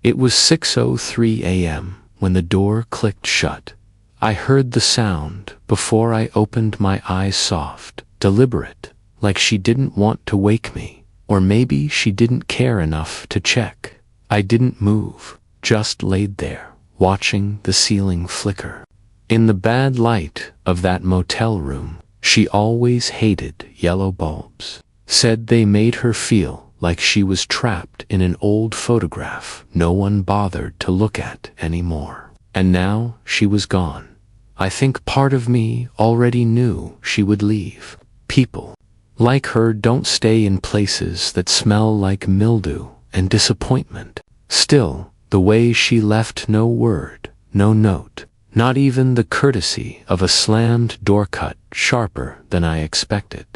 It was 6:03 a.m. when the door clicked shut. I heard the sound before I opened my eyes, soft, deliberate, like she didn't want to wake me, or maybe she didn't care enough to check. I didn't move, just laid there, watching the ceiling flicker. In the bad light of that motel room, she always hated yellow bulbs, said they made her feel like she was trapped in an old photograph no one bothered to look at anymore. And now she was gone. I think part of me already knew she would leave. People like her don't stay in places that smell like mildew and disappointment. Still, the way she left no word, no note, not even the courtesy of a slammed door cut sharper than I expected.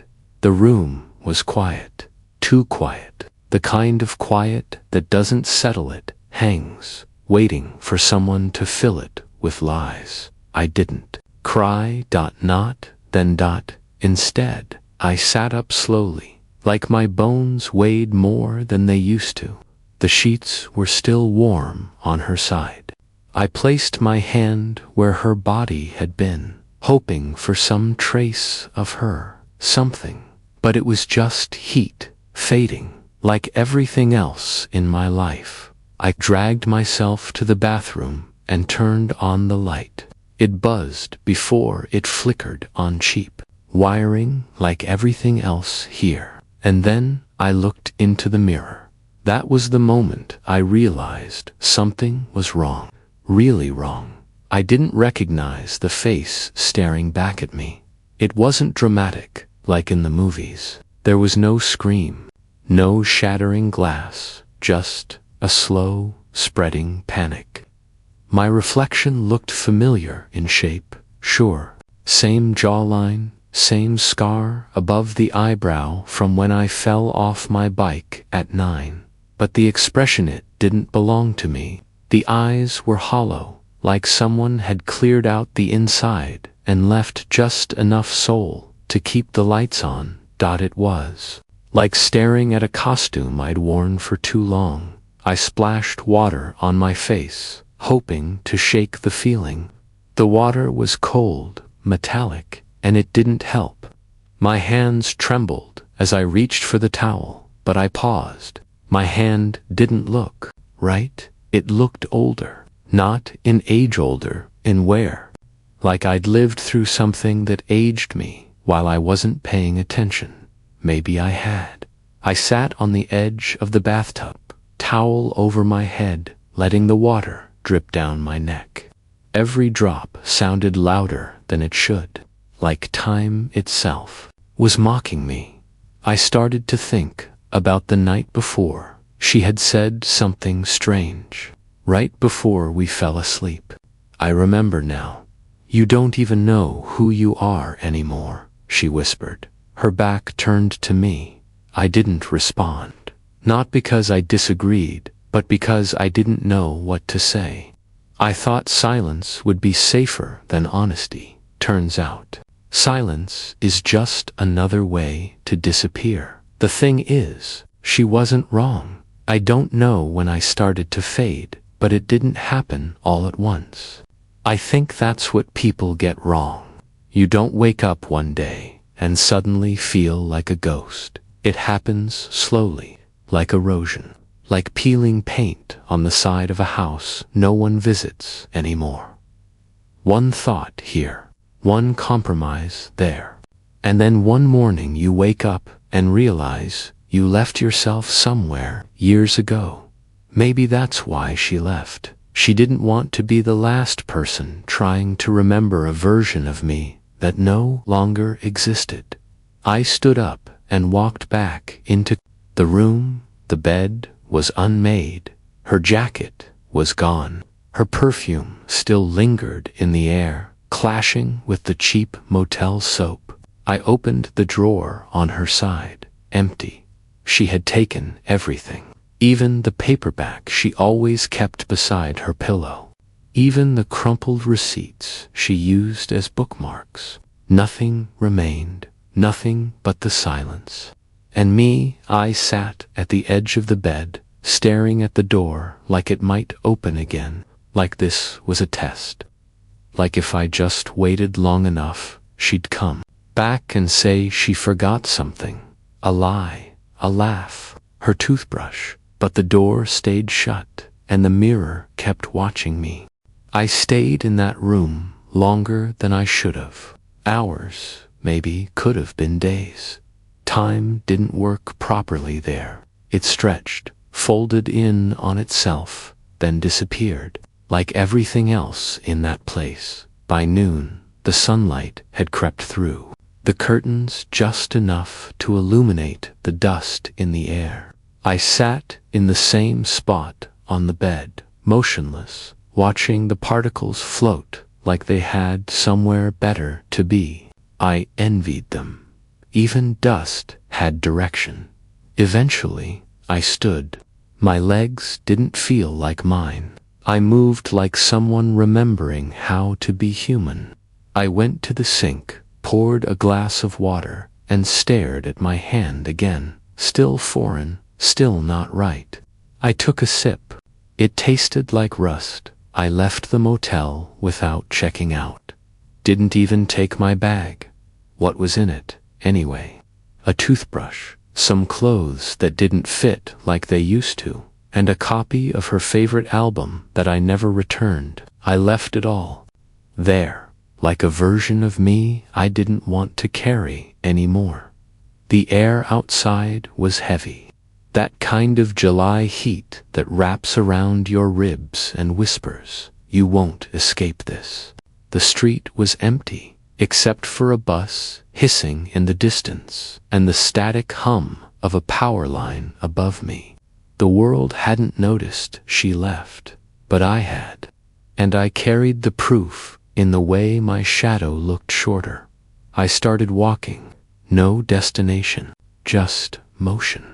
The room was quiet. Too quiet. The kind of quiet that doesn't settle, it hangs, waiting for someone to fill it with lies. I didn't cry, then. Instead, I sat up slowly, like my bones weighed more than they used to. The sheets were still warm on her side. I placed my hand where her body had been, hoping for some trace of her, something. But it was just heat, fading, like everything else in my life. I dragged myself to the bathroom and turned on the light. It buzzed before it flickered on cheap wiring, like everything else here. And then I looked into the mirror. That was the moment I realized something was wrong, really wrong. I didn't recognize the face staring back at me. It wasn't dramatic, like in the movies. There was no scream, no shattering glass, just a slow, spreading panic. My reflection looked familiar in shape, sure. Same jawline, same scar above the eyebrow from when I fell off my bike at 9. But the expression, it didn't belong to me. The eyes were hollow, like someone had cleared out the inside and left just enough soul to keep the lights on. It was like staring at a costume I'd worn for too long. I splashed water on my face, hoping to shake the feeling. The water was cold, metallic, and it didn't help. My hands trembled as I reached for the towel, but I paused. My hand didn't look right. It looked older, not in age, older in wear. Like I'd lived through something that aged me while I wasn't paying attention. Maybe I had. I sat on the edge of the bathtub, towel over my head, letting the water drip down my neck. Every drop sounded louder than it should, like time itself was mocking me. I started to think about the night before. She had said something strange, right before we fell asleep. I remember now. "You don't even know who you are anymore," she whispered. Her back turned to me. I didn't respond. Not because I disagreed, but because I didn't know what to say. I thought silence would be safer than honesty. Turns out, silence is just another way to disappear. The thing is, she wasn't wrong. I don't know when I started to fade, but it didn't happen all at once. I think that's what people get wrong. You don't wake up one day and suddenly feel like a ghost. It happens slowly, like erosion, like peeling paint on the side of a house no one visits anymore. One thought here, one compromise there, and then one morning you wake up and realize you left yourself somewhere years ago. Maybe that's why she left. She didn't want to be the last person trying to remember a version of me that no longer existed. I stood up and walked back into the room. The bed was unmade. Her jacket was gone. Her perfume still lingered in the air, clashing with the cheap motel soap. I opened the drawer on her side. Empty. She had taken everything. Even the paperback she always kept beside her pillow. Even the crumpled receipts she used as bookmarks. Nothing remained. Nothing but the silence. And me, I sat at the edge of the bed, staring at the door like it might open again, like this was a test. Like if I just waited long enough, she'd come back and say she forgot something. A lie, a laugh, her toothbrush, but the door stayed shut, and the mirror kept watching me. I stayed in that room longer than I should have. Hours, maybe, could have been days. Time didn't work properly there. It stretched, folded in on itself, then disappeared, like everything else in that place. By noon, the sunlight had crept through the curtains just enough to illuminate the dust in the air. I sat in the same spot on the bed, motionless, watching the particles float like they had somewhere better to be. I envied them. Even dust had direction. Eventually, I stood. My legs didn't feel like mine. I moved like someone remembering how to be human. I went to the sink, poured a glass of water, and stared at my hand again. Still foreign, still not right. I took a sip. It tasted like rust. I left the motel without checking out. Didn't even take my bag. What was in it, anyway? A toothbrush, some clothes that didn't fit like they used to, and a copy of her favorite album that I never returned. I left it all there, like a version of me I didn't want to carry anymore. The air outside was heavy. That kind of July heat that wraps around your ribs and whispers, "You won't escape this." The street was empty, except for a bus hissing in the distance and the static hum of a power line above me. The world hadn't noticed she left, but I had, and I carried the proof in the way my shadow looked shorter. I started walking, no destination, just motion,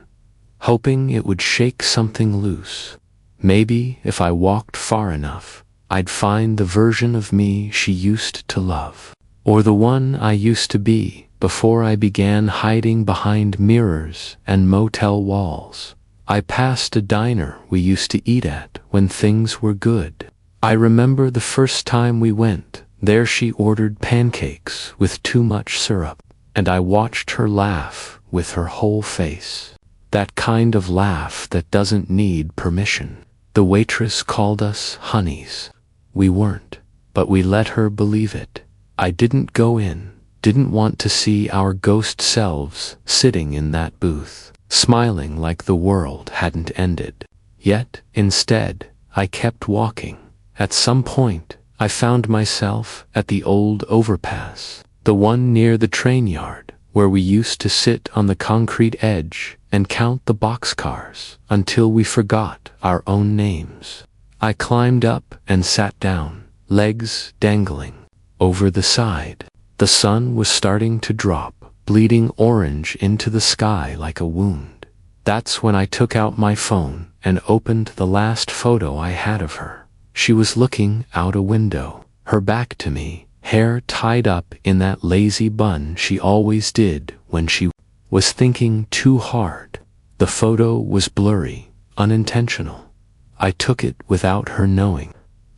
hoping it would shake something loose. Maybe if I walked far enough, I'd find the version of me she used to love, or the one I used to be before I began hiding behind mirrors and motel walls. I passed a diner we used to eat at when things were good. I remember the first time we went. There she ordered pancakes with too much syrup, and I watched her laugh with her whole face. That kind of laugh that doesn't need permission. The waitress called us honeys. We weren't, but we let her believe it. I didn't go in, didn't want to see our ghost selves sitting in that booth, smiling like the world hadn't ended. Yet, instead, I kept walking. At some point, I found myself at the old overpass, the one near the train yard, where we used to sit on the concrete edge and count the boxcars until we forgot our own names. I climbed up and sat down, legs dangling over the side. The sun was starting to drop, bleeding orange into the sky like a wound. That's when I took out my phone and opened the last photo I had of her. She was looking out a window, her back to me, hair tied up in that lazy bun she always did when she was thinking too hard. The photo was blurry, unintentional. I took it without her knowing.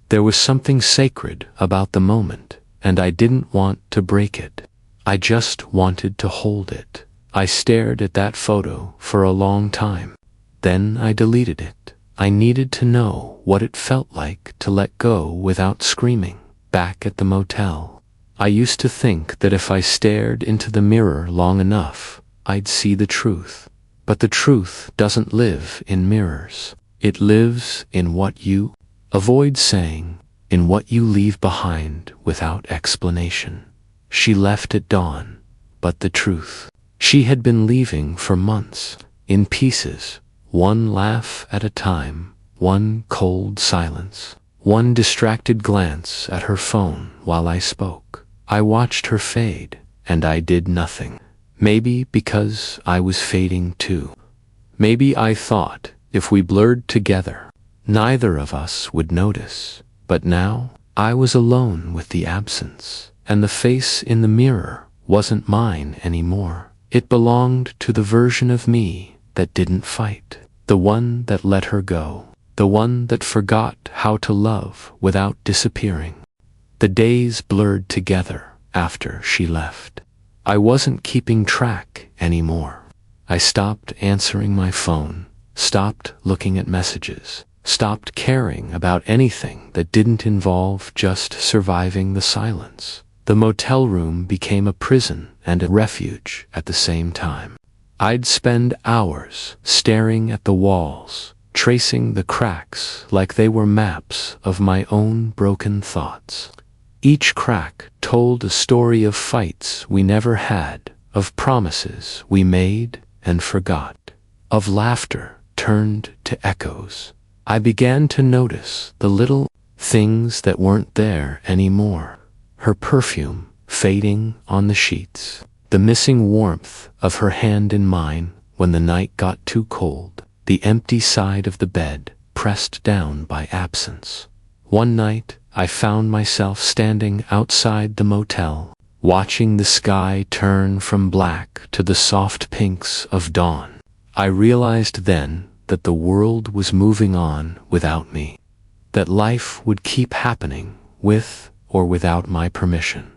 There was something sacred about the moment, and I didn't want to break it. I just wanted to hold it. I stared at that photo for a long time. Then I deleted it. I needed to know what it felt like to let go without screaming. Back at the motel, I used to think that if I stared into the mirror long enough, I'd see the truth. But the truth doesn't live in mirrors. It lives in what you avoid saying, in what you leave behind without explanation. She left at dawn, but the truth. She had been leaving for months, in pieces, one laugh at a time, one cold silence, one distracted glance at her phone while I spoke. I watched her fade, and I did nothing. Maybe because I was fading too. Maybe I thought if we blurred together, neither of us would notice. But now, I was alone with the absence, and the face in the mirror wasn't mine anymore. It belonged to the version of me that didn't fight. the one that let her go, the one that forgot how to love without disappearing. The days blurred together after she left. I wasn't keeping track anymore. I stopped answering my phone, stopped looking at messages, stopped caring about anything that didn't involve just surviving the silence. The motel room became a prison and a refuge at the same time. I'd spend hours staring at the walls, tracing the cracks like they were maps of my own broken thoughts. Each crack told a story of fights we never had, of promises we made and forgot, of laughter turned to echoes. I began to notice the little things that weren't there anymore. Her perfume fading on the sheets, the missing warmth of her hand in mine when the night got too cold, the empty side of the bed pressed down by absence. One night, I found myself standing outside the motel, watching the sky turn from black to the soft pinks of dawn. I realized then that the world was moving on without me, that life would keep happening with or without my permission.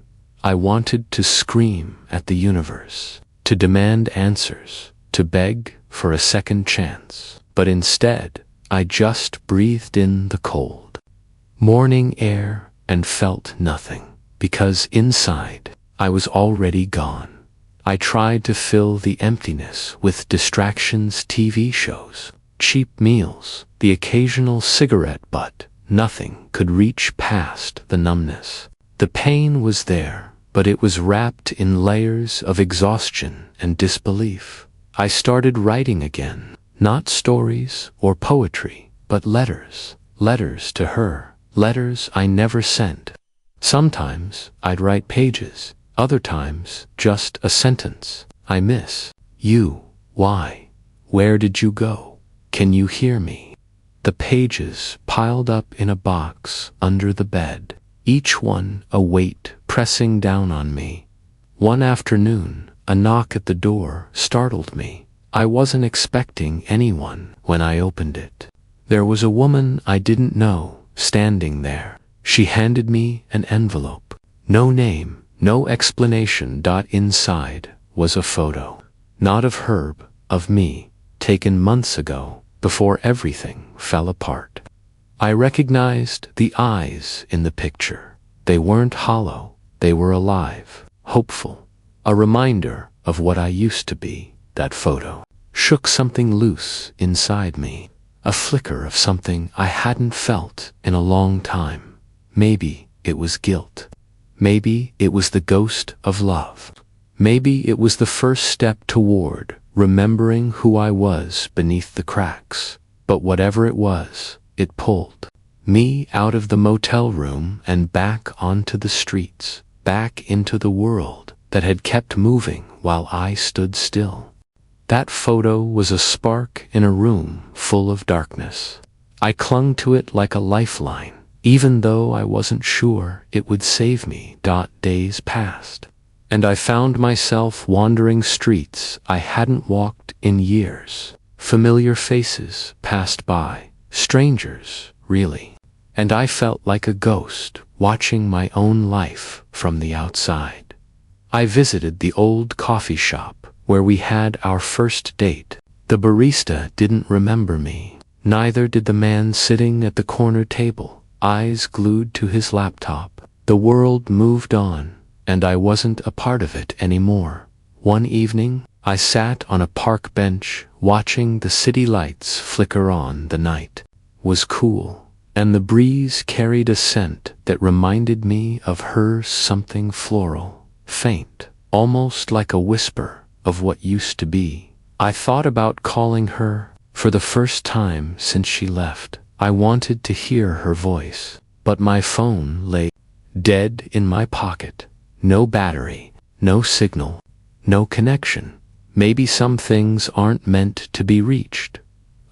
I wanted to scream at the universe, to demand answers, to beg for a second chance, but instead, I just breathed in the cold, morning air and felt nothing, because inside, I was already gone. I tried to fill the emptiness with distractions, TV shows, cheap meals, the occasional cigarette butt. Nothing could reach past the numbness. The pain was there, but it was wrapped in layers of exhaustion and disbelief. I started writing again, not stories or poetry, but letters. Letters to her, letters I never sent. Sometimes I'd write pages, other times just a sentence. I miss you. Why? Where did you go? Can you hear me? The pages piled up in a box under the bed, each one a weight pressing down on me. One afternoon, a knock at the door startled me. I wasn't expecting anyone when I opened it. There was a woman I didn't know standing there. She handed me an envelope. No name, no explanation. Inside was a photo. Not of Herb, of me, taken months ago, before everything fell apart. I recognized the eyes in the picture. They weren't hollow, they were alive, hopeful. A reminder of what I used to be. That photo shook something loose inside me, a flicker of something I hadn't felt in a long time. Maybe it was guilt. Maybe it was the ghost of love. Maybe it was the first step toward remembering who I was beneath the cracks. But whatever it was, it pulled me out of the motel room and back onto the streets, back into the world that had kept moving while I stood still. That photo was a spark in a room full of darkness. I clung to it like a lifeline, even though I wasn't sure it would save me. Days passed, and I found myself wandering streets I hadn't walked in years. Familiar faces passed by, strangers, really, and I felt like a ghost watching my own life from the outside. I visited the old coffee shop where we had our first date. The barista didn't remember me, neither did the man sitting at the corner table, eyes glued to his laptop. The world moved on, and I wasn't a part of it anymore. One evening, I sat on a park bench watching the city lights flicker on. The night was cool, and the breeze carried a scent that reminded me of her, something floral, faint, almost like a whisper of what used to be. I thought about calling her for the first time since she left. I wanted to hear her voice, but my phone lay dead in my pocket. No battery, no signal, no connection. Maybe some things aren't meant to be reached.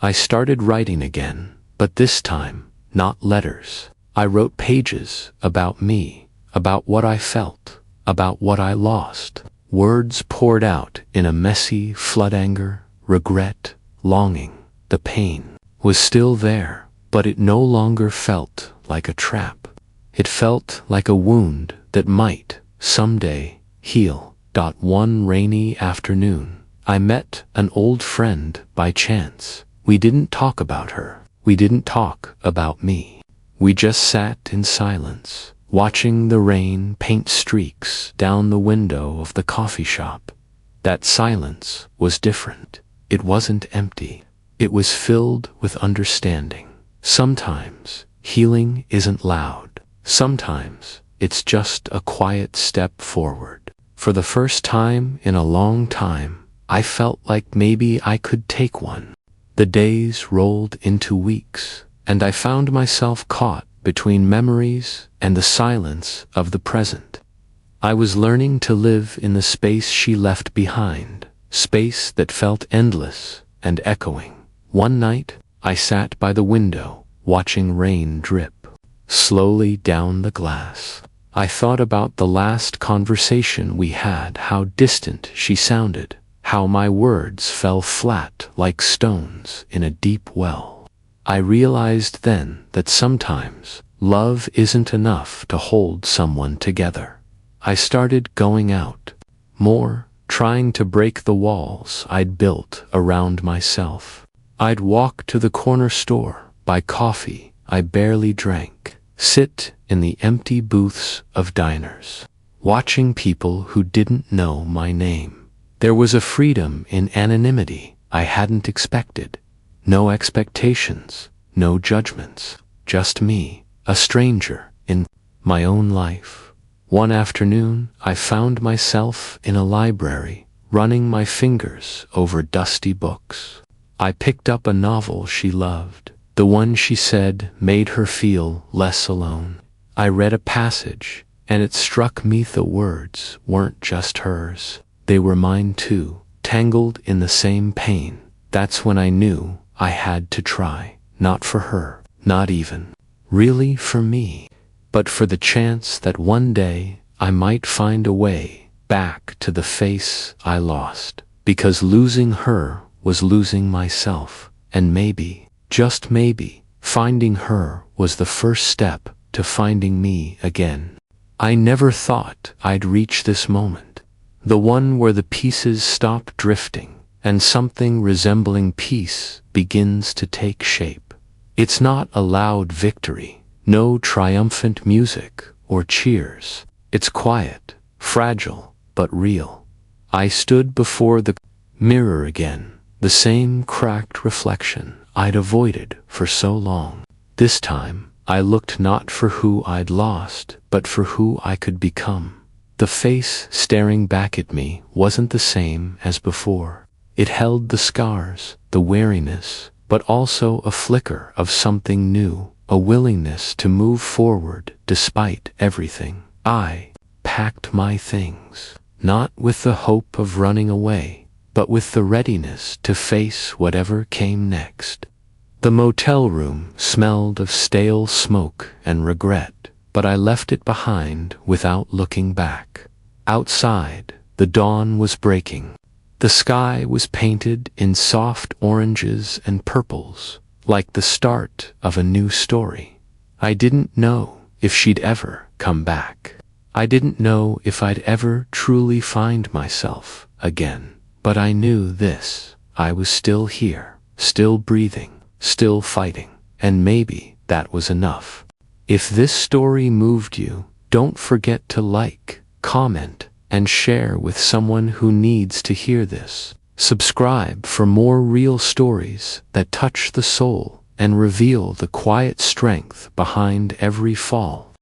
I started writing again, but this time, not letters. I wrote pages about me, about what I felt, about what I lost. Words poured out in a messy flood: anger, regret, longing. The pain was still there, but it no longer felt like a trap. It felt like a wound that might, someday, heal. One rainy afternoon, I met an old friend by chance. We didn't talk about her. We didn't talk about me. We just sat in silence, watching the rain paint streaks down the window of the coffee shop. That silence was different. It wasn't empty. It was filled with understanding. Sometimes healing isn't loud. Sometimes it's just a quiet step forward. For the first time in a long time, I felt like maybe I could take one. The days rolled into weeks, and I found myself caught between memories and the silence of the present. I was learning to live in the space she left behind, space that felt endless and echoing. One night, I sat by the window, watching rain drip slowly down the glass. I thought about the last conversation we had, how distant she sounded, how my words fell flat like stones in a deep well. I realized then that sometimes love isn't enough to hold someone together. I started going out more, trying to break the walls I'd built around myself. I'd walk to the corner store, buy coffee I barely drank, sit in the empty booths of diners, watching people who didn't know my name. There was a freedom in anonymity I hadn't expected. No expectations, no judgments, just me, a stranger in my own life. One afternoon, I found myself in a library, running my fingers over dusty books. I picked up a novel she loved, the one she said made her feel less alone. I read a passage, and it struck me the words weren't just hers. They were mine too, tangled in the same pain. That's when I knew I had to try, not for her, not even really for me, but for the chance that one day I might find a way back to the face I lost, because losing her was losing myself, and maybe, just maybe, finding her was the first step to finding me again. I never thought I'd reach this moment, the one where the pieces stop drifting and something resembling peace begins to take shape. It's not a loud victory, no triumphant music or cheers. It's quiet, fragile, but real. I stood before the mirror again, the same cracked reflection I'd avoided for so long. This time, I looked not for who I'd lost, but for who I could become. The face staring back at me wasn't the same as before. It held the scars, the weariness, but also a flicker of something new, a willingness to move forward despite everything. I packed my things, not with the hope of running away, but with the readiness to face whatever came next. The motel room smelled of stale smoke and regret, but I left it behind without looking back. Outside, the dawn was breaking. The sky was painted in soft oranges and purples, like the start of a new story. I didn't know if she'd ever come back. I didn't know if I'd ever truly find myself again. But I knew this: I was still here, still breathing, still fighting, and maybe that was enough. If this story moved you, don't forget to like, comment, and share with someone who needs to hear this. Subscribe for more real stories that touch the soul and reveal the quiet strength behind every fall.